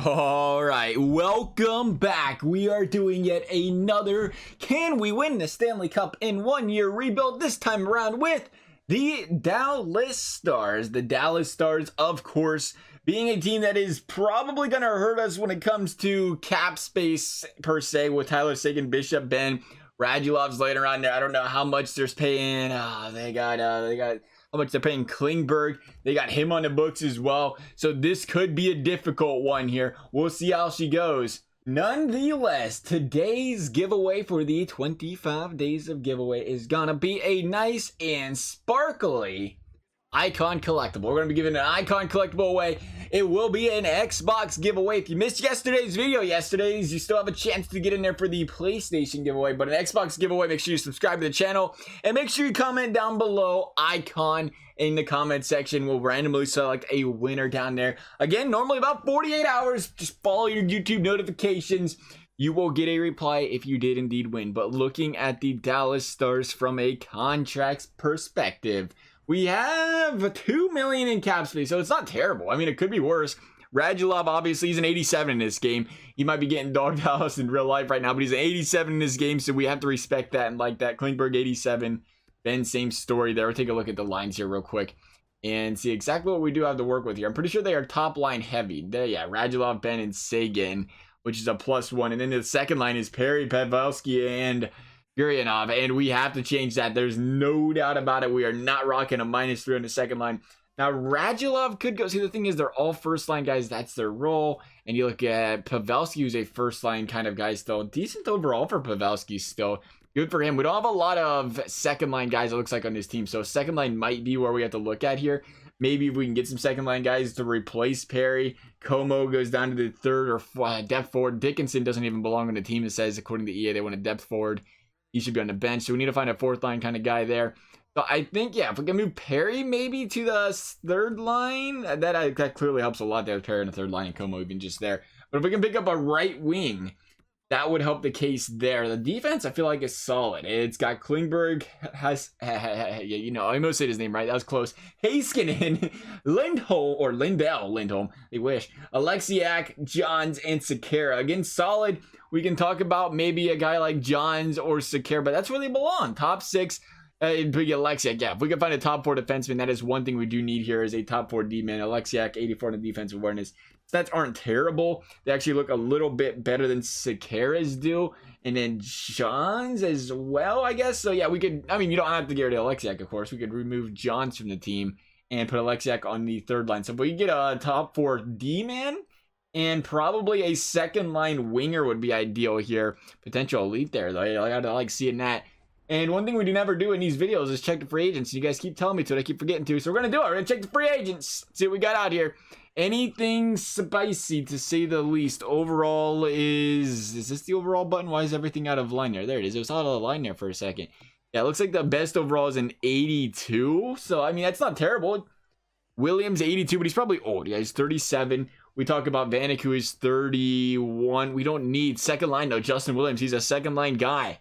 All right, welcome back. We are doing yet another Can We Win the Stanley Cup in 1 year rebuild, this time around with the Dallas Stars. The Dallas Stars, of course, being a team that is probably going to hurt us when it comes to cap space per se, with Tyler Seguin, Bishop, Ben, Radulov's later on there. I don't know how much they're paying. They got how much they're paying Klingberg. They got him on the books as well. So this could be a difficult one here. We'll see how she goes. Nonetheless, today's giveaway for the 25 days of giveaway is gonna be a nice and sparkly icon collectible. We're going to be giving an icon collectible away. It will be an Xbox giveaway. If you missed yesterday's video, you still have a chance to get in there for the PlayStation giveaway. But an Xbox giveaway, make sure you subscribe to the channel. And make sure you comment down below icon in the comment section. We'll randomly select a winner down there. Again, normally about 48 hours. Just follow your YouTube notifications. You will get a reply if you did indeed win. But looking at the Dallas Stars from a contracts perspective, we have $2 million in cap space, so it's not terrible. I mean, it could be worse. Radulov, obviously, he's an 87 in this game. He might be getting doghouse in real life right now, but he's an 87 in this game, so we have to respect that and like that. Klingberg, 87. Ben, same story there. We'll take a look at the lines here real quick and see exactly what we do have to work with here. I'm pretty sure they are top line heavy. Yeah, Radulov, Ben, and Seguin, which is a +1. And then the second line is Perry, Pavelski, and Gurianov, and we have to change that. There's no doubt about it. We are not rocking a -3 on the second line. Now, Radulov could go. See, the thing is, they're all first line guys. That's their role. And you look at Pavelski, who's a first line kind of guy still. Decent overall for Pavelski still. Good for him. We don't have a lot of second line guys, it looks like, on this team. So second line might be where we have to look at here. Maybe if we can get some second line guys to replace Perry. Como goes down to the third or depth forward. Dickinson doesn't even belong on the team. It says, according to EA, they want a depth forward. He should be on the bench, so we need to find a fourth line kind of guy there. So I think, yeah, if we can move Perry maybe to the third line, that clearly helps a lot there. Perry on the third line and Como even just there. But if we can pick up a right wing, that would help the case there. The defense, I feel like, is solid. It's got Klingberg, you know, I almost said his name right. That was close. Heiskanen, Lindholm, they wish. Alexiak, Johns, and Sekera. Again, solid. We can talk about maybe a guy like Johns or Sekera, but that's where they belong. Top 6. Alexiak, yeah. If we can find a top 4 defenseman, that is one thing we do need here, is a top 4 D-man. Alexiak, 84 in the defensive awareness. Stats aren't terrible. They actually look a little bit better than Sekera's do. And then Johns as well, I guess. So yeah, we could, I mean, you don't have to get rid of Alexiak, of course. We could remove Johns from the team and put Alexiak on the third line. So if we get a top 4 D-man, and probably a second line winger would be ideal here. Potential elite there, though. I like seeing that. And one thing we do never do in these videos is check the free agents. You guys keep telling me to, I keep forgetting to. So we're going to do it. We're going to check the free agents. See what we got out here. Anything spicy, to say the least. Overall is this the overall button? Why is everything out of line there? There it is. It was out of line there for a second. Yeah, it looks like the best overall is an 82. So, I mean, that's not terrible. Williams, 82, but he's probably old. Yeah, he's 37. We talk about Vanek, who is 31. We don't need second line, though. Justin Williams, he's a second line guy.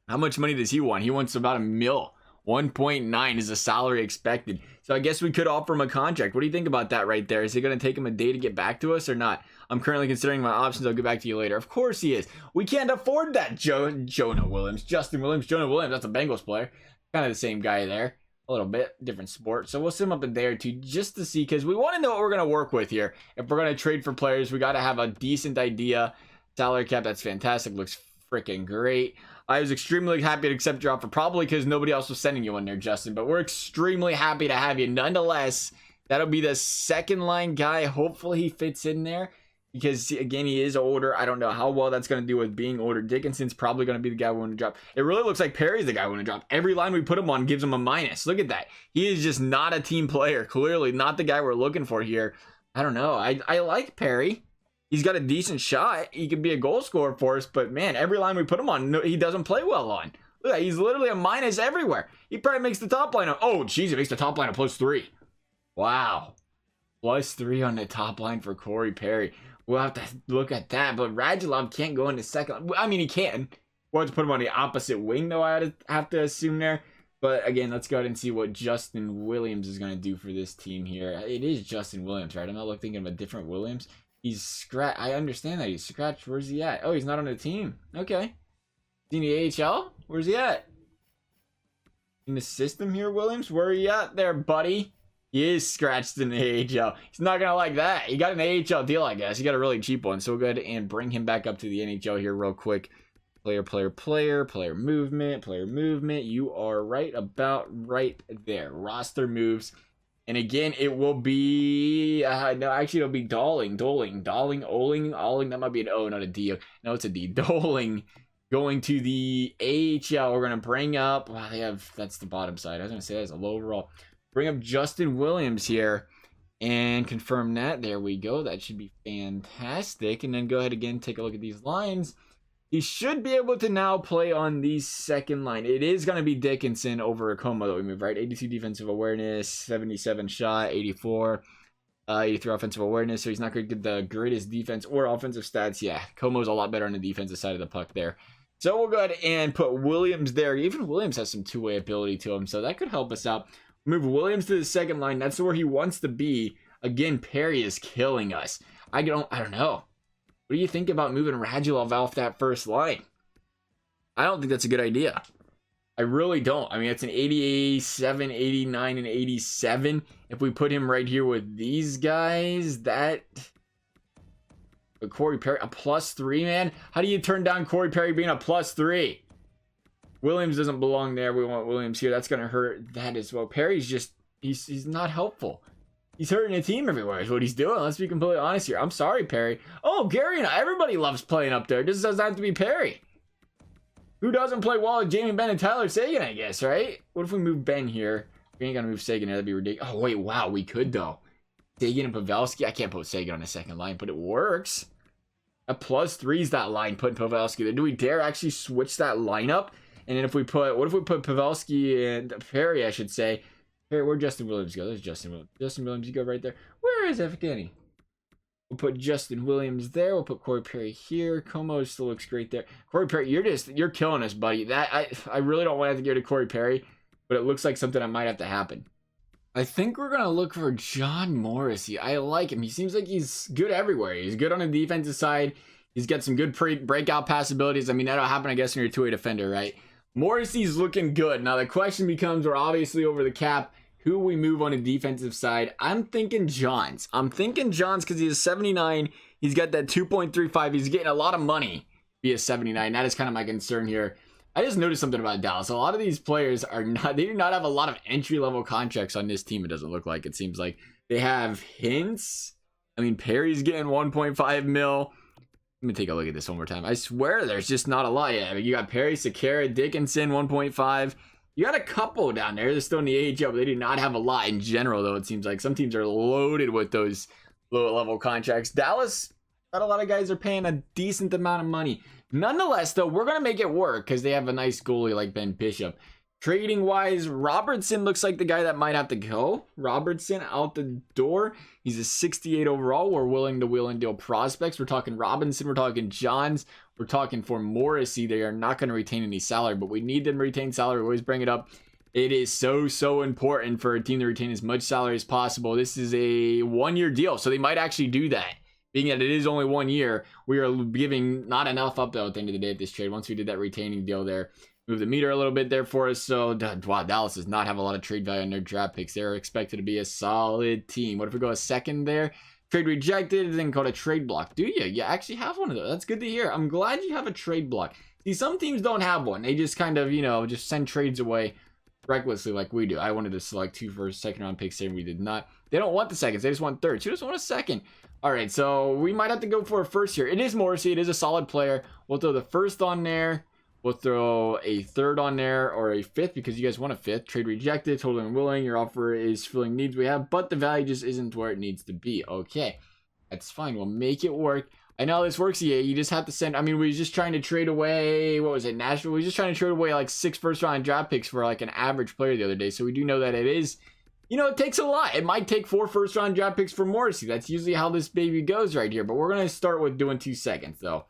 How much money does he want? He wants about $1 million. 1.9 is the salary expected. So I guess we could offer him a contract. What do you think about that right there? Is it going to take him a day to get back to us or not? I'm currently considering my options. I'll get back to you later. Of course he is. We can't afford that, Jonah Williams. Justin Williams, Jonah Williams. That's a Bengals player. Kind of the same guy there. A little bit different sport. So we'll sim up a day or two just to see, because we want to know what we're going to work with here. If we're going to trade for players, we got to have a decent idea. Salary cap, that's fantastic. Looks freaking great. I was extremely happy to accept your offer, probably because nobody else was sending you one there, Justin. But we're extremely happy to have you. Nonetheless, that'll be the second line guy. Hopefully he fits in there, because, again, he is older. I don't know how well that's going to do with being older. Dickinson's probably going to be the guy we want to drop. It really looks like Perry's the guy we want to drop. Every line we put him on gives him a minus. Look at that. He is just not a team player. Clearly not the guy we're looking for here. I don't know. I like Perry. He's got a decent shot. He could be a goal scorer for us, but man, every line we put him on, he doesn't play well on. Look at that. He's literally a minus everywhere. He probably makes the top line. Oh, geez, it makes the top line a +3. Wow. +3 on the top line for Corey Perry. We'll have to look at that, but Radulov can't go into second. I mean, he can. We'll have to put him on the opposite wing, though, I have to assume there. But again, let's go ahead and see what Justin Williams is going to do for this team here. It is Justin Williams, right? I'm not thinking of a different Williams. He's scratched. I understand that. He's scratched. Where's he at? Oh, he's not on the team. Okay. Is he in the AHL? Where's he at? In the system here, Williams? Where are you at there, buddy? He is scratched in the AHL. He's not going to like that. He got an AHL deal, I guess. He got a really cheap one. So we'll go ahead and bring him back up to the NHL here real quick. Player movement. You are right about right there. Roster moves. And again, it will be... no, actually, it'll be Oling. That might be an O, not a D. No, it's a D. Doling going to the AHL. We're going to bring up... Wow, they have... That's the bottom side. I was going to say that's a low overall. Bring up Justin Williams here and confirm that. There we go. That should be fantastic. And then go ahead again, take a look at these lines. He should be able to now play on the second line. It is going to be Dickinson over Como that we move, right? 82 defensive awareness, 77 shot, 84, 83 offensive awareness. So he's not going to get the greatest defense or offensive stats. Yeah, Como's a lot better on the defensive side of the puck there. So we'll go ahead and put Williams there. Even Williams has some two-way ability to him, so that could help us out. Move Williams to the second line. That's where he wants to be. Again, Perry is killing us. I don't know. What do you think about moving Radulov off that first line? I don't think that's a good idea. I really don't. I mean, it's an 87, 89, and 87. If we put him right here with these guys, that... But Corey Perry, a +3, man? How do you turn down Corey Perry being a +3? Williams doesn't belong there. We want Williams here. That's going to hurt that as well. Perry's just... He's not helpful. He's hurting the team everywhere is what he's doing. Let's be completely honest here. I'm sorry, Perry. Oh, Gary and everybody loves playing up there. This doesn't have to be Perry. Who doesn't play well with Jamie Benn and Tyler Seguin, I guess, right? What if we move Ben here? We ain't gonna move Seguin here. That'd be ridiculous. Oh, wait, wow. We could, though. Seguin and Pavelski. I can't put Seguin on the second line, but it works. A +3's that line, putting Pavelski there. Do we dare actually switch that lineup? And then if we put... What if we put Pavelski and Perry, I should say... Here, where'd Justin Williams go? There's Justin Williams. Justin Williams, you go right there. Where is Evgeny? We'll put Justin Williams there. We'll put Corey Perry here. Como still looks great there. Corey Perry, you're killing us, buddy. That I really don't want to have to go to Corey Perry, but it looks like something that might have to happen. I think we're gonna look for John Morrissey. I like him. He seems like he's good everywhere. He's good on the defensive side. He's got some good breakout pass abilities. I mean, that'll happen, I guess, when you're a two-way defender, right? Morrissey's looking good. Now, the question becomes, we're obviously over the cap. Who we move on the defensive side? I'm thinking Johns. Because he has 79. He's got that 2.35. He's getting a lot of money via 79. That is kind of my concern here. I just noticed something about Dallas. A lot of these players they do not have a lot of entry-level contracts on this team, it doesn't look like. It seems like they have hints. I mean, Perry's getting 1.5 mil. Let me take a look at this one more time. I swear there's just not a lot yet. I mean, you got Perry, Sekera, Dickinson, 1.5. You got a couple down there. They're still in the AHL, but they do not have a lot in general, though. It seems like some teams are loaded with those low-level contracts. Dallas, not a lot of guys are paying a decent amount of money. Nonetheless, though, we're going to make it work because they have a nice goalie like Ben Bishop. Trading-wise, Robertson looks like the guy that might have to go. Robertson out the door. He's a 68 overall. We're willing to wheel and deal prospects. We're talking Robinson. We're talking Johns. We're talking for Morrissey. They are not going to retain any salary, but we need them to retain salary. We always bring it up. It is so important for a team to retain as much salary as possible. This is a one-year deal, so they might actually do that. Being that it is only 1 year, we are giving not enough up, though, at the end of the day at this trade. Once we did that retaining deal there, move the meter a little bit there for us. So, wow, Dallas does not have a lot of trade value on their draft picks. They're expected to be a solid team. What if we go a second there? Trade rejected, then called a trade block. Do you? You actually have one of those. That's good to hear. I'm glad you have a trade block. See, some teams don't have one. They just kind of, just send trades away recklessly like we do. I wanted to select 2 first, second round picks there. We did not. They don't want the seconds. They just want thirds. Who just want a second? All right, so we might have to go for a first here. It is Morrissey. It is a solid player. We'll throw the first on there. We'll throw a third on there or a fifth because you guys want a fifth. Trade rejected, totally unwilling. Your offer is filling needs we have, but the value just isn't where it needs to be. Okay, that's fine. We'll make it work. I know this works. Yeah, you just have to send. I mean, we were just trying to trade away. What was it? Nashville. We were just trying to trade away like 6 first-round draft picks for like an average player the other day. So we do know that it is. It takes a lot. It might take 4 first-round draft picks for Morrissey. That's usually how this baby goes right here. But we're gonna start with doing 2 seconds though.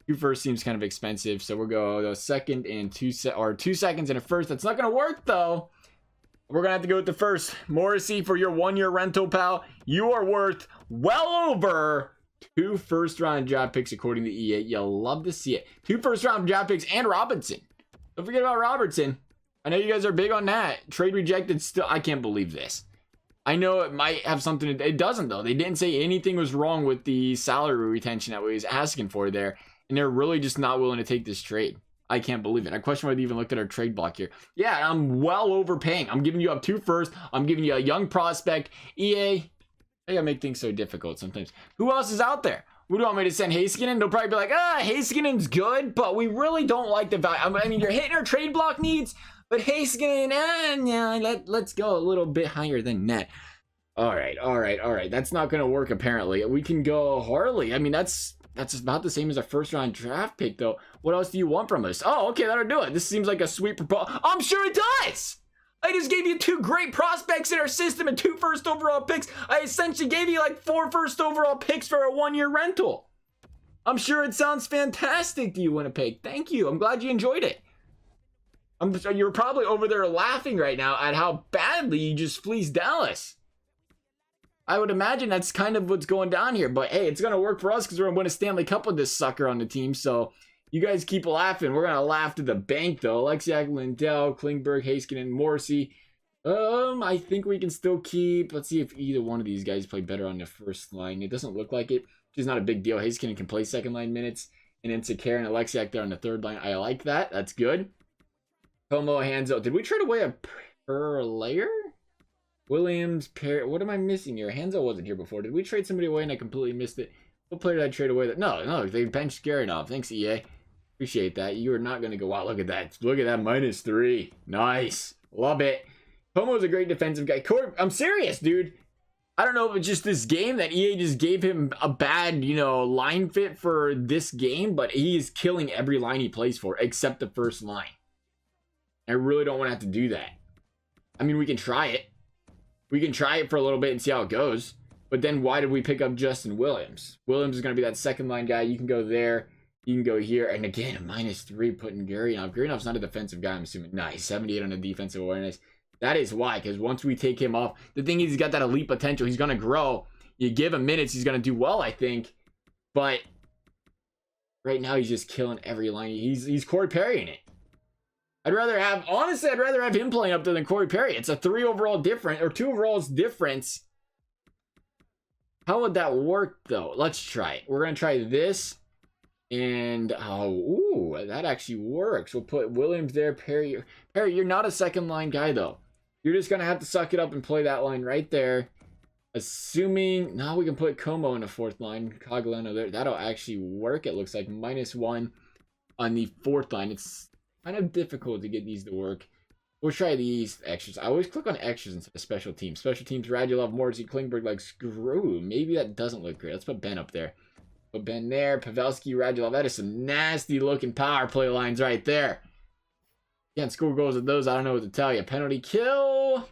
2 first seems kind of expensive, so we'll go a second and 2 seconds and a first. That's not gonna work though. We're gonna have to go with the first. Morrissey, for your 1-year rental, pal, you are worth well over 2 first-round draft picks according to EA. You'll love to see it. 2 first-round draft picks and Robinson. Don't forget about Robertson. I know you guys are big on that. Trade rejected still. I can't believe this. I know it might have something to, it doesn't though. They didn't say anything was wrong with the salary retention that we was asking for there. And they're really just not willing to take this trade. I can't believe it. I question why they even looked at our trade block here. Yeah, I'm well overpaying. I'm giving you up 2 first. I'm giving you a young prospect. EA, they gotta make things so difficult sometimes. Who else is out there? Who do you want me to send Heiskanen? They'll probably be like, Heiskanen's good, but we really don't like the value. I mean, you're hitting our trade block needs, but Heiskanen, yeah, let's go a little bit higher than that. All right. That's not going to work, apparently. We can go Harley. I mean, that's about the same as a first-round draft pick, though. What else do you want from us? Oh, okay, that'll do it. This seems like a sweet proposal. I'm sure it does! I just gave you 2 great prospects in our system and 2 first overall picks. I essentially gave you like 4 first overall picks for a 1-year rental. I'm sure it sounds fantastic to you, Winnipeg. Thank you. I'm glad you enjoyed it. You're probably over there laughing right now at how badly you just fleeced Dallas. I would imagine that's kind of what's going down here. But hey, it's going to work for us because we're going to win a Stanley Cup with this sucker on the team. So you guys keep laughing. We're going to laugh to the bank, though. Alexiak, Lindell, Klingberg, Heiskanen, Morrissey. I think we can still keep. Let's see if either one of these guys play better on the first line. It doesn't look like it, which is not a big deal. Heiskanen can play second line minutes. And then Sakar and Alexiak there on the third line. I like that. That's good. Como, Hanzo. Did we trade away a Perlayer? Williams, what am I missing here? Hanzo wasn't here before. Did we trade somebody away and I completely missed it? What player did I trade away? No, they benched Garanov. Thanks, EA. Appreciate that. You are not going to go out. Look at that. Look at that. -3. Nice. Love it. Como's a great defensive guy. I'm serious, dude. I don't know if it's just this game that EA just gave him a bad, line fit for this game, but he is killing every line he plays for except the first line. I really don't want to have to do that. I mean, we can try it. We can try it for a little bit and see how it goes. But then why did we pick up Justin Williams? Williams is going to be that second line guy. You can go there. You can go here. And again, a -3 putting Garanov. Garanov's not a defensive guy, I'm assuming. Nice. 78 on the defensive awareness. That is why. Because once we take him off, the thing is he's got that elite potential. He's going to grow. You give him minutes, he's going to do well, I think. But right now he's just killing every line. He's Corey Perrying it. Honestly, I'd rather have him playing up there than Corey Perry. It's a 3 overall difference, or 2 overalls difference. How would that work, though? Let's try it. We're going to try this. And, that actually works. We'll put Williams there, Perry. Perry, you're not a second line guy, though. You're just going to have to suck it up and play that line right there. Assuming, now we can put Como in the 4th line. Cogliano there. That'll actually work. It looks like -1 on the 4th line. It's kind of difficult to get these to work. We'll try these extras. I always click on extras instead of special teams. Special teams, Radulov, Morrissey, Klingberg, like screw. Maybe that doesn't look great. Let's put Ben up there. Put Ben there. Pavelski, Radulov. That is some nasty looking power play lines right there. Can't score goals with those. I don't know what to tell you. Penalty kill.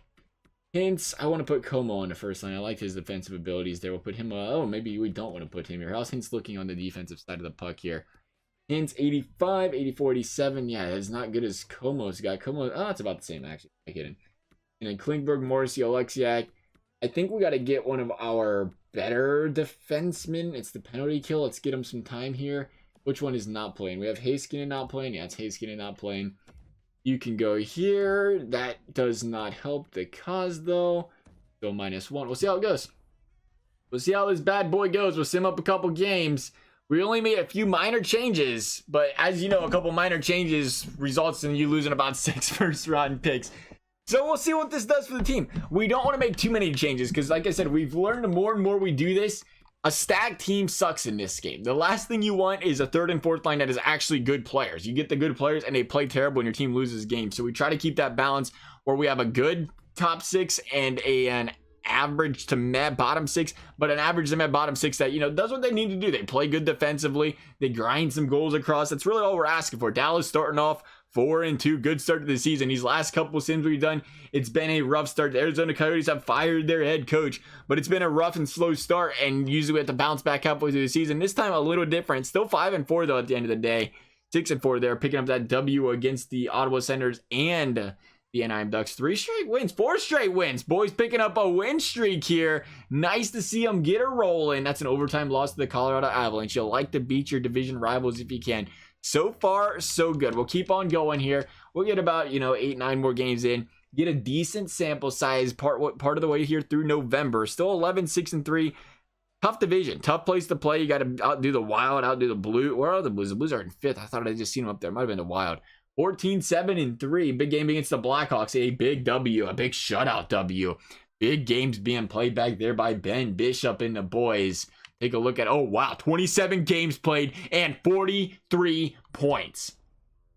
Hints. I want to put Como on the first line. I like his defensive abilities there. We'll put him. Maybe we don't want to put him here. How's Hints looking on the defensive side of the puck here? Hints 85, 84, 87. Yeah, it's not good as Como's got. Como, it's about the same actually. I get it. And then Klingberg, Morrissey, Alexiak. I think we got to get one of our better defensemen. It's the penalty kill. Let's get him some time here. Which one is not playing? We have Heiskanen not playing. Yeah, it's Heiskanen not playing. You can go here. That does not help the cause though. Go -1. We'll see how it goes. We'll see how this bad boy goes. We'll sim up a couple games. We only made a few minor changes, but as you know, a couple minor changes results in you losing about 6 first-round picks. So we'll see what this does for the team. We don't want to make too many changes because, like I said, we've learned the more and more we do this, a stacked team sucks in this game. The last thing you want is a 3rd and 4th line that is actually good players. You get the good players and they play terrible and your team loses games. So we try to keep that balance where we have a good top 6 and an average to meh bottom 6, but an average to meh bottom 6 that does what they need to do. They play good defensively, they grind some goals across. That's really all we're asking for. Dallas starting off 4-2, good start to the season. These last couple sims we've done, it's been a rough start. The Arizona Coyotes have fired their head coach, but it's been a rough and slow start, and usually we have to bounce back halfway through the season. This time a little different. Still 5-4 though at the end of the day. 6-4 there, picking up that W against the Ottawa Senators and The Anaheim Ducks, 3 straight wins, 4 straight wins. Boys picking up a win streak here. Nice to see them get a roll in. That's an overtime loss to the Colorado Avalanche. You'll like to beat your division rivals if you can. So far, so good. We'll keep on going here. We'll get about, 8, 9 more games in. Get a decent sample size part of the way here through November. Still 11, 6, and 3. Tough division, tough place to play. You got to outdo the Wild, outdo the Blue. Where are the Blues? The Blues are in 5th. I thought I just seen them up there. Might have been the Wild. 14, 7, and 3. Big game against the Blackhawks. A big W, a big shutout W. Big games being played back there by Ben Bishop and the boys. Take a look at, 27 games played and 43 points.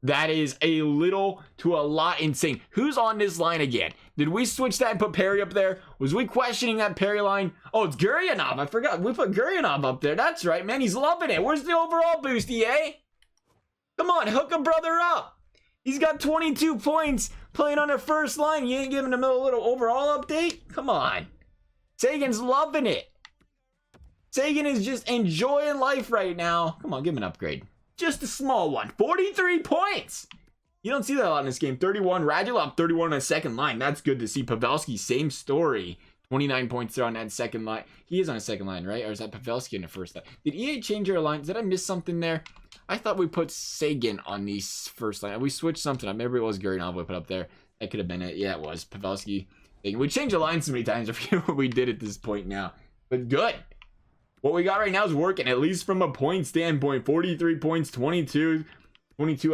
That is a little to a lot insane. Who's on this line again? Did we switch that and put Perry up there? Was we questioning that Perry line? Oh, it's Guryanov. I forgot. We put Guryanov up there. That's right, man. He's loving it. Where's the overall boosty, eh? Come on, hook a brother up. He's got 22 points playing on the first line. You ain't giving him a little overall update? Come on. Sagan's loving it. Sagan is just enjoying life right now. Come on, give him an upgrade. Just a small one. 43 points. You don't see that a lot in this game. 31. Radulov, 31 on the second line. That's good to see. Pavelski, same story. 29 points there on that second line. He is on the second line, right? Or is that Pavelski in the first line? Did EA change our lines? Did I miss something there? I thought we put Sagan on the first line. We switched something. Maybe it was Guryanov we put up there. That could have been it. Yeah, it was. Pavelski. We changed the line so many times. I forget what we did at this point now. But good. What we got right now is working, at least from a point standpoint. 43 points, 22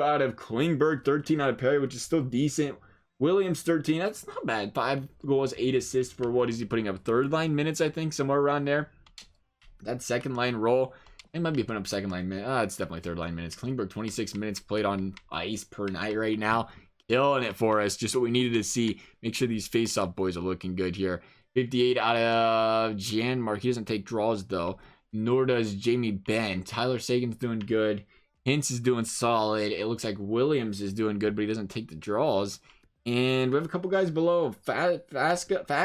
out of Klingberg, 13 out of Perry, which is still decent. Williams, 13. That's not bad. 5 goals, 8 assists for what is he putting up? Third line minutes, I think, somewhere around there. That second line role. It might be putting up second line minutes. It's definitely third line minutes. Klingberg, 26 minutes played on ice per night right now. Killing it for us. Just what we needed to see. Make sure these face-off boys are looking good here. 58 out of Janmark. He doesn't take draws, though. Nor does Jamie Benn. Tyler Sagan's doing good. Hintz is doing solid. It looks like Williams is doing good, but he doesn't take the draws. And we have a couple guys below. Faxa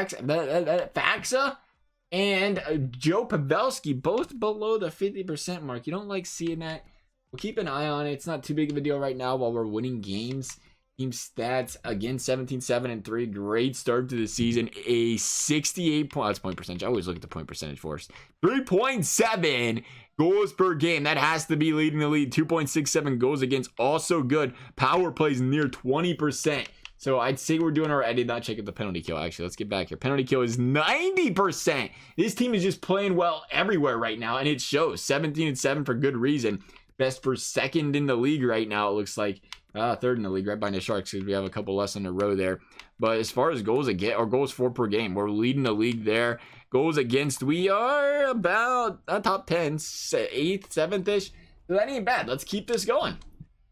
and Joe Pavelski, both below the 50% mark. You don't like seeing that. We'll keep an eye on it. It's not too big of a deal right now while we're winning games. Team stats, again, 17, 7, and 3. Great start to the season. A 68 point, that's point percentage. I always look at the point percentage first. 3.7 goals per game. That has to be leading the league. 2.67 goals against. Also good. Power plays near 20%. So I'd say we're doing our, I did not check out the penalty kill, actually. Let's get back here. Penalty kill is 90%. This team is just playing well everywhere right now, and it shows. 17 and 7 for good reason. Best for second in the league right now, it looks like. Third in the league, right behind the Sharks, because we have a couple less in a row there. But as far as goals against, or goals for per game, we're leading the league there. Goals against, we are about top 10, 8th, 7th-ish. So that ain't bad. Let's keep this going.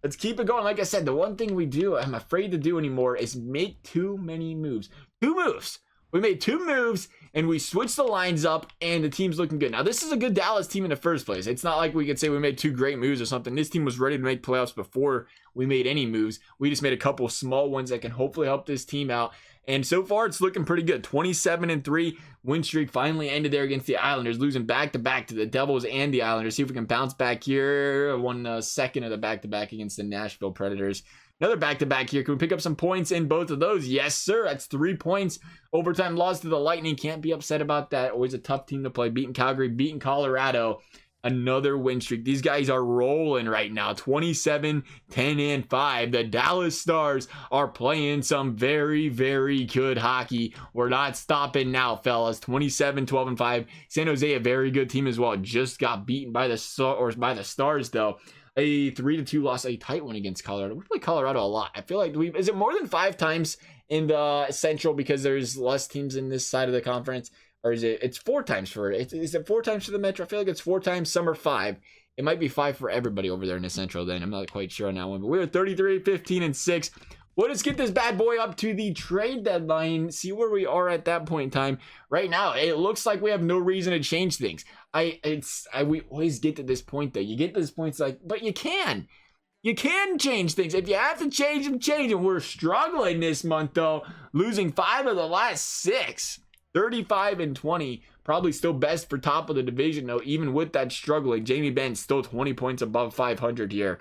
Let's keep it going. Like I said, the one thing I'm afraid to do anymore is make too many moves. 2 moves. We made 2 moves, and we switched the lines up, and the team's looking good. Now, this is a good Dallas team in the first place. It's not like we could say we made 2 great moves or something. This team was ready to make playoffs before we made any moves. We just made a couple small ones that can hopefully help this team out. And so far, it's looking pretty good. 27 and 3 win streak finally ended there against the Islanders, losing back-to-back to the Devils and the Islanders. See if we can bounce back here. Won second of the back-to-back against the Nashville Predators. Another back-to-back here. Can we pick up some points in both of those? Yes, sir. That's 3 points. Overtime loss to the Lightning. Can't be upset about that. Always a tough team to play. Beating Calgary, beating Colorado. Another win streak. These guys are rolling right now. 27, 10, and 5. The Dallas Stars are playing some very, very good hockey. We're not stopping now, fellas. 27, 12, and 5. San Jose, a very good team as well. Just got beaten by the Stars, though. A 3-2 loss, a tight one against Colorado. We play Colorado a lot. I feel like is it more than 5 times in the Central because there's less teams in this side of the conference? Or is it's 4 times for it? Is it 4 times for the Metro? I feel like it's 4 times. Some are 5. It might be 5 for everybody over there in the Central then. I'm not quite sure on that one. But we're 33, 15, and 6. Well, let's get this bad boy up to the trade deadline. See where we are at that point in time. Right now, it looks like we have no reason to change things. We always get to this point, though. You get to this point, it's like, but you can. You can change things. If you have to change them, change them. We're struggling this month, though. Losing 5 of the last 6. 35 and 20. Probably still best for top of the division, though. Even with that struggling, Jamie Benn still 20 points above 500 here.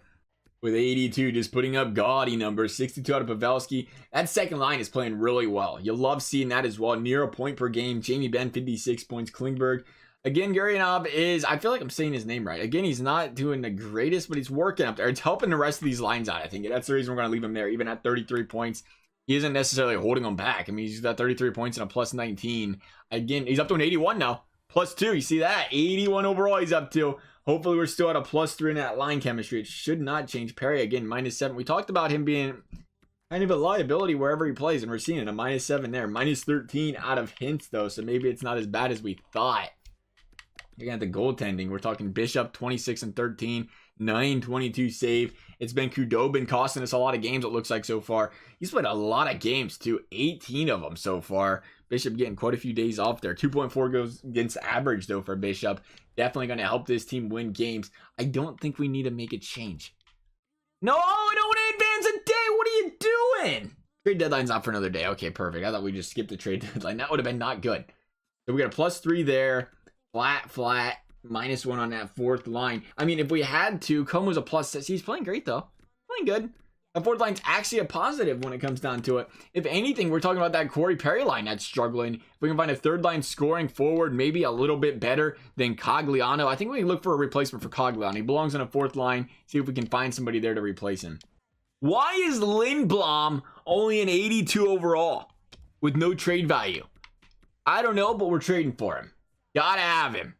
with 82, just putting up gaudy numbers. 62 out of Pavelski. That second line is playing really well. You love seeing that as well. Near a point per game. Jamie Benn, 56 points. Klingberg. Again, Gurianov is, I feel like I'm saying his name right. Again, he's not doing the greatest, but he's working up there. It's helping the rest of these lines out, I think. That's the reason we're going to leave him there, even at 33 points. He isn't necessarily holding them back. I mean, he's got 33 points and a plus 19. Again, he's up to an 81 now. Plus 2, you see that? 81 overall he's up to. Hopefully, we're still at a plus 3 in that line chemistry. It should not change. Perry, again, minus 7. We talked about him being kind of a liability wherever he plays, and we're seeing it. A minus 7 there. Minus 13 out of Hintz, though, so maybe it's not as bad as we thought. You got the goaltending. We're talking Bishop, 26 and 13, 922 save. It's been Khudobin costing us a lot of games, it looks like, so far. He's played a lot of games, too. 18 of them so far. Bishop getting quite a few days off there. 2.4 goes against average, though, for Bishop. Definitely going to help this team win games. I don't think we need to make a change. No, I don't want to advance a day. What are you doing? Trade deadline's not for another day. Okay, perfect. I thought we just skipped the trade deadline. That would have been not good. So we got a plus 3 there. Flat, minus 1 on that fourth line. I mean, if we had to, Como's a plus 6. He's playing great, though. Playing good. The fourth line's actually a positive when it comes down to it. If anything, we're talking about that Corey Perry line that's struggling. If we can find a third line scoring forward, maybe a little bit better than Cogliano. I think we can look for a replacement for Cogliano. He belongs on a fourth line. See if we can find somebody there to replace him. Why is Lindblom only an 82 overall with no trade value? I don't know, but we're trading for him. Gotta have him.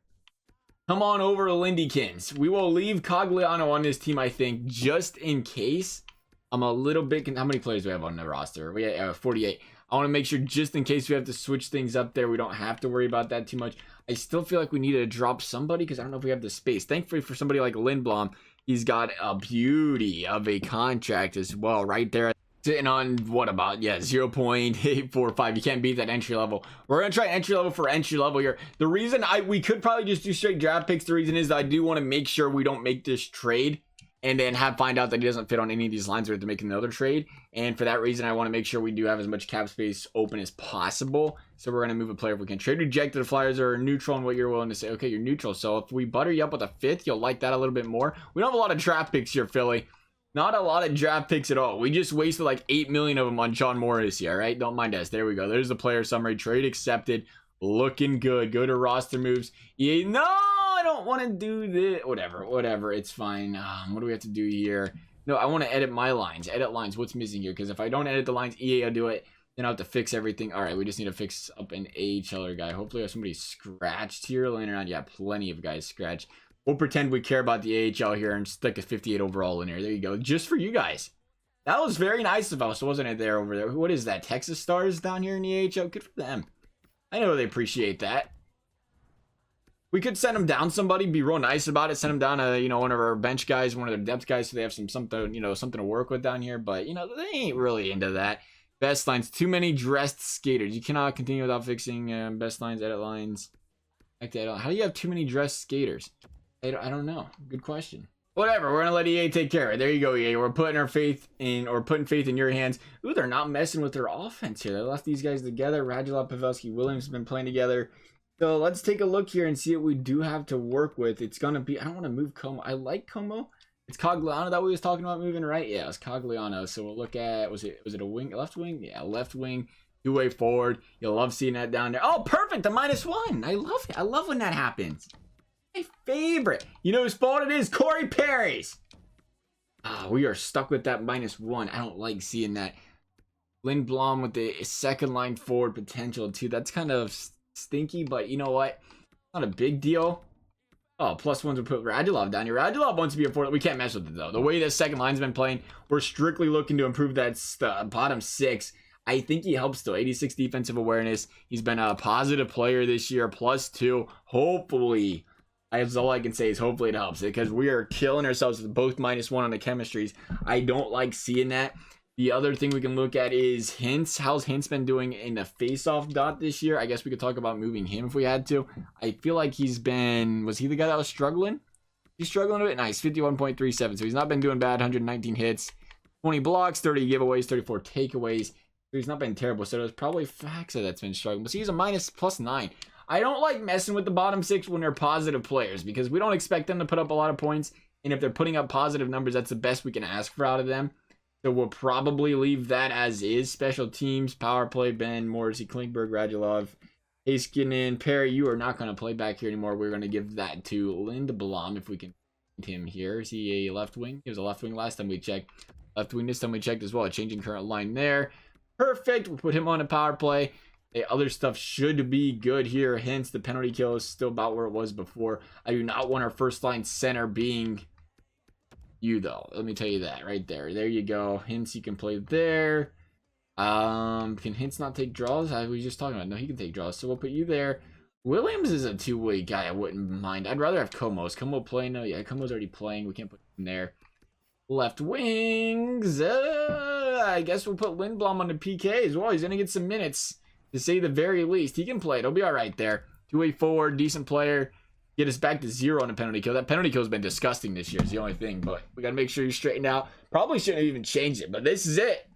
Come on over to Lindykins. We will leave Cogliano on this team, I think, just in case. I'm a little bit... How many players do we have on the roster? We have 48. I want to make sure just in case we have to switch things up there, we don't have to worry about that too much. I still feel like we need to drop somebody because I don't know if we have the space. Thankfully for somebody like Lindblom, he's got a beauty of a contract as well right there. Sitting on, what about, 0.845. You can't beat that entry level. We're going to try entry level for entry level here. The reason we could probably just do straight draft picks. The reason is that I do want to make sure we don't make this trade and then find out that he doesn't fit on any of these lines. We have to make another trade. And for that reason, I want to make sure we do have as much cap space open as possible. So we're going to move a player if we can. Trade rejected. The Flyers are neutral on what you're willing to say. Okay, you're neutral. So if we butter you up with a 5th, you'll like that a little bit more. We don't have a lot of draft picks here, Philly. Not a lot of draft picks at all. We just wasted like 8 million of them on John Morrissey, all right? Don't mind us. There we go. There's the player summary. Trade accepted. Looking good. Go to roster moves. Yeah, no, I don't want to do this. Whatever. It's fine. What do we have to do here? No, I want to edit my lines. Edit lines. What's missing here? Because if I don't edit the lines, EA will do it. Then I'll have to fix everything. All right, we just need to fix up an AHLer guy. Hopefully, I have somebody scratched here laying around. Yeah, plenty of guys scratched. We'll pretend we care about the AHL here and stick a 58 overall in there. There you go. Just for you guys. That was very nice of us, wasn't it, there over there? What is that? Texas Stars down here in the AHL? Good for them. I know they appreciate that. We could send them down somebody, be real nice about it. Send them down a, one of our bench guys, one of their depth guys, so they have something to work with down here. But, they ain't really into that. Best lines. Too many dressed skaters. You cannot continue without fixing best lines, edit lines. How do you have too many dressed skaters? I don't know. Good question. Whatever. We're gonna let EA take care of it. There you go, EA. We're putting faith in your hands. Ooh, they're not messing with their offense here. They left these guys together. Radulov, Pavelski, Williams have been playing together. So let's take a look here and see what we do have to work with. It's gonna be. I don't want to move Como. I like Como. It's Cogliano that we was talking about moving, right? Yeah, it's Cogliano. So we'll look at. Was it a wing? Left wing? Yeah, left wing. Two-way forward. You'll love seeing that down there. Oh, perfect. A -1. I love it. I love when that happens. My favorite. You know whose fault it is? Corey Perry's. We are stuck with that -1. I don't like seeing that. Lindblom with the second line forward potential too. That's kind of stinky, but you know what? Not a big deal. Oh, +1s would put Radulov down here. Radulov wants to be a forward. We can't mess with it though. The way the second line's been playing, we're strictly looking to improve that bottom 6. I think he helps though. 86 defensive awareness. He's been a positive player this year. +2. Hopefully. That's all I can say is hopefully it helps, because we are killing ourselves with both -1 on the chemistries. I don't like seeing that. The other thing we can look at is Hintz. How's Hintz been doing in the face-off dot this year? I guess we could talk about moving him if we had to. I feel like he's been... Was he the guy that was struggling? He's struggling a bit. Nice. 51.37. So he's not been doing bad. 119 hits. 20 blocks. 30 giveaways. 34 takeaways. So he's not been terrible. So there's probably Faxa that's been struggling. But see, he's a +9. I don't like messing with the bottom 6 when they're positive players, because we don't expect them to put up a lot of points. And if they're putting up positive numbers, that's the best we can ask for out of them. So we'll probably leave that as is. Special teams, power play, Ben, Morrissey, Klingberg, Radulov, Heiskanen, Perry. You are not going to play back here anymore. We're going to give that to Lindblom if we can find him here. Is he a left wing? He was a left wing last time we checked. Left wing this time we checked as well. Changing current line there. Perfect. We'll put him on a power play. The other stuff should be good here. Hence, the penalty kill is still about where it was before. I do not want our first line center being you, though. Let me tell you that right there. There you go. Hintz, you can play there. Can Hintz not take draws? I was just talking about. No, he can take draws. So we'll put you there. Williams is a two-way guy. I wouldn't mind. I'd rather have Komos. Komo play? No, yeah, Komo's already playing. We can't put him there. Left wings. I guess we'll put Lindblom on the PK as well. He's going to get some minutes, to say the very least. He can play. It'll be all right there. Two-way forward, decent player. Get us back to 0 on a penalty kill. That penalty kill has been disgusting this year is the only thing, but we got to make sure you straighten out. Probably shouldn't have even changed it, but this is it.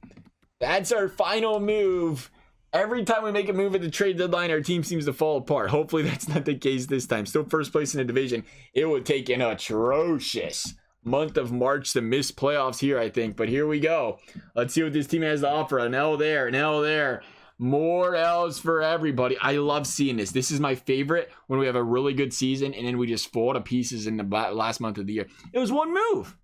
That's our final move. Every time we make a move at the trade deadline, our team seems to fall apart. Hopefully that's not the case this time. Still first place in the division. It would take an atrocious month of March to miss playoffs here, I think, but here we go. Let's see what this team has to offer. An L there, an L there. More L's for everybody. I love seeing this. This is my favorite when we have a really good season and then we just fall to pieces in the last month of the year. It was one move.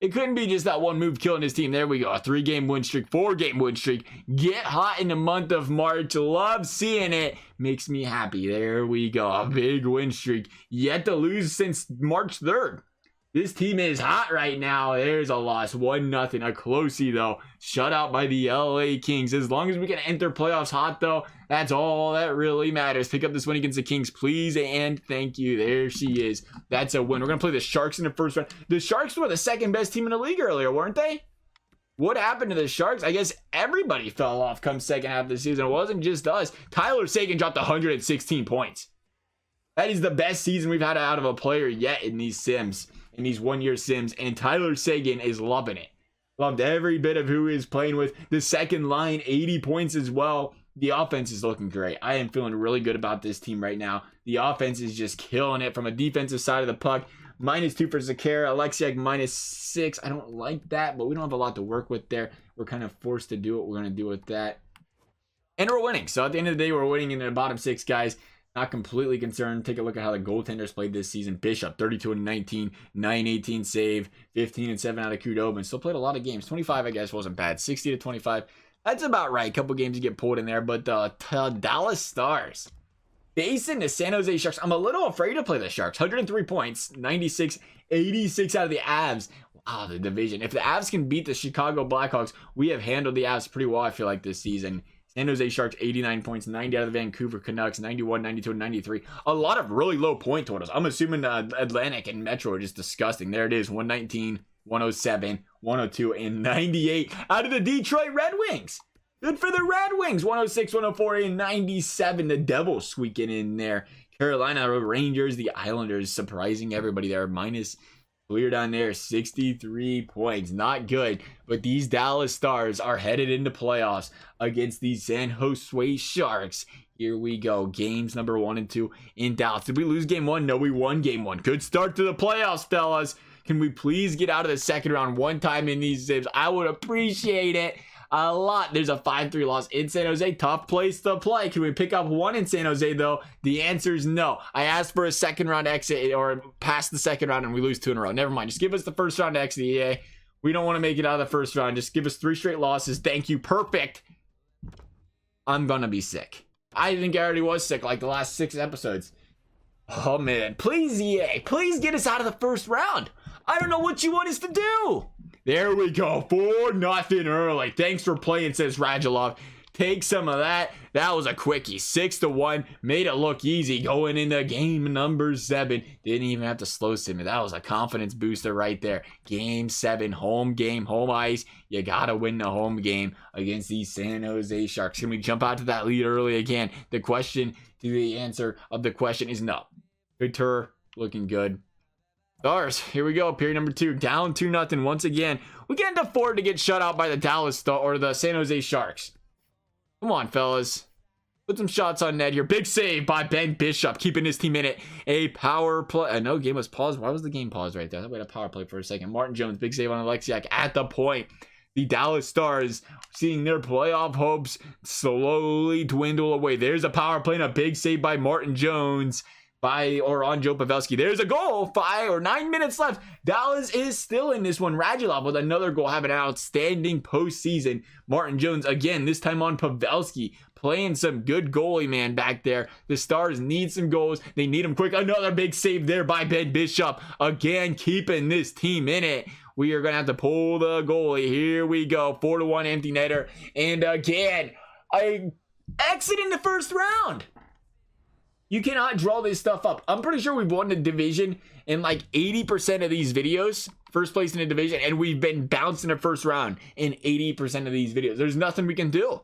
It couldn't be just that one move killing his team. There we go. A 3-game win streak, 4-game win streak. Get hot in the month of March. Love seeing it. Makes me happy. There we go. A big win streak. Yet to lose since March 3rd. This team is hot right now. There's a loss. 1-0. A closey, though. Shut out by the LA Kings. As long as we can enter playoffs hot, though, that's all that really matters. Pick up this win against the Kings, please, and thank you. There she is. That's a win. We're going to play the Sharks in the first round. The Sharks were the second best team in the league earlier, weren't they? What happened to the Sharks? I guess everybody fell off come second half of the season. It wasn't just us. Tyler Seguin dropped 116 points. That is the best season we've had out of a player yet in these sims. In these one-year sims, and Tyler Seguin is loving it. Loved every bit of who he's playing with. The second line, 80 points as well. The offense is looking great. I am feeling really good about this team right now. The offense is just killing it from a defensive side of the puck. -2 for Zakara. Alexiak -6. I don't like that, but we don't have a lot to work with there. We're kind of forced to do what we're going to do with that. And we're winning. So at the end of the day, we're winning in the bottom 6, guys. Not completely concerned. Take a look at how the goaltenders played this season. Bishop, 32-19, 918 save, 15-7 out of Kudobin. Still played a lot of games. 25, I guess, wasn't bad. 60-25. That's about right. A couple games to get pulled in there. But the Dallas Stars facing the San Jose Sharks. I'm a little afraid to play the Sharks. 103 points, 96, 86 out of the Avs. Wow, the division. If the Avs can beat the Chicago Blackhawks, we have handled the Avs pretty well, I feel like, this season. San Jose Sharks, 89 points, 90 out of the Vancouver Canucks, 91, 92, and 93. A lot of really low point totals. I'm assuming Atlantic and Metro are just disgusting. There it is, 119, 107, 102, and 98 out of the Detroit Red Wings. Good for the Red Wings, 106, 104, and 97. The Devils squeaking in there. Carolina Rangers, the Islanders, surprising everybody there, minus clear down there, 63 points. Not good, but these Dallas Stars are headed into playoffs against the San Jose Sharks. Here we go. Games number 1 and 2 in Dallas. Did we lose game 1? No, we won game 1. Good start to the playoffs, fellas. Can we please get out of the second round one time in these zips? I would appreciate it a lot. There's a 5-3 loss in San Jose. Tough place to play. Can we pick up one in San Jose, though? The answer is no. I asked for a second round exit or past the second round and we lose 2 in a row. Never mind. Just give us the first round exit, EA. We don't want to make it out of the first round. Just give us 3 straight losses. Thank you. Perfect. I'm going to be sick. I think I already was sick like the last 6 episodes. Oh, man. Please, EA. Please get us out of the first round. I don't know what you want us to do. There we go. 4-0 early. Thanks for playing, says Radulov. Take some of that. That was a quickie. 6-1. Made it look easy going into game number 7. Didn't even have to slow sim it. That was a confidence booster right there. Game 7. Home game. Home ice. You got to win the home game against these San Jose Sharks. Can we jump out to that lead early again? The answer of the question is no. Good tour. Looking good. Stars, here we go. Period number 2. Down 2-0 once again. We can't afford to get shut out by the Dallas Star or the San Jose Sharks. Come on, fellas. Put some shots on net here. Big save by Ben Bishop, keeping his team in it. A power play. I know game was paused. Why was the game paused right there? I had a power play for a second. Martin Jones, big save on Alexiak at the point. The Dallas Stars seeing their playoff hopes slowly dwindle away. There's a power play and a big save by Martin Jones on Joe Pavelski. There's a goal. 5 or 9 minutes left. Dallas is still in this one. Radulov with another goal, having an outstanding postseason. Martin Jones again, this time on Pavelski, playing some good goalie man back there. The Stars need some goals. They need them quick. Another big save there by Ben Bishop. Again, keeping this team in it. We are going to have to pull the goalie. Here we go. 4-1 empty netter. And again, I exit in the first round. You cannot draw this stuff up. I'm pretty sure we've won the division in like 80% of these videos. First place in the division. And we've been bounced in the first round in 80% of these videos. There's nothing we can do.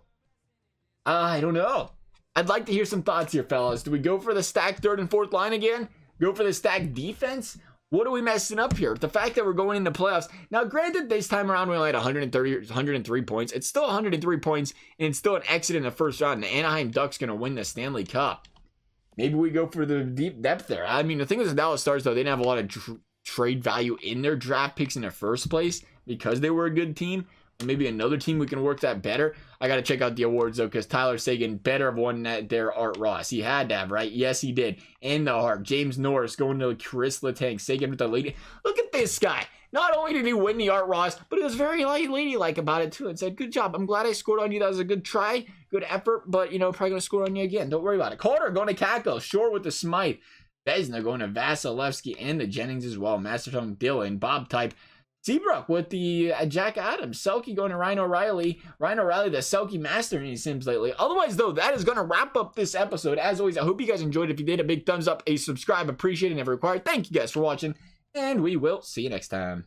I don't know. I'd like to hear some thoughts here, fellas. Do we go for the stacked third and fourth line again? Go for the stacked defense? What are we messing up here? The fact that we're going into playoffs. Now, granted, this time around we only had 103 points. It's still 103 points, and it's still an exit in the first round. And the Anaheim Ducks going to win the Stanley Cup. Maybe we go for the deep depth there. I mean, the thing is, the Dallas Stars, though, they didn't have a lot of trade value in their draft picks in the first place because they were a good team. Maybe another team we can work that better. I got to check out the awards, though, because Tyler Seguin better have won that there. Art Ross. He had to have, right? Yes, he did. And the Hart. James Norris going to Chris Letang. Seguin with the lady. Look at this guy. Not only did he win the Art Ross, but he was very ladylike about it, too, and said, good job. I'm glad I scored on you. That was a good try, good effort, but, you know, probably going to score on you again. Don't worry about it. Carter going to Kako. Shore with the Smythe. Vesna going to Vasilevsky and the Jennings as well. Masterton, Dylan, Bob Type. Seabrook with the Jack Adams. Selke going to Ryan O'Reilly. Ryan O'Reilly, the Selke master in his sims lately. Otherwise, though, that is going to wrap up this episode. As always, I hope you guys enjoyed. If you did, a big thumbs up, a subscribe, appreciate it, never required. Thank you guys for watching, and we will see you next time.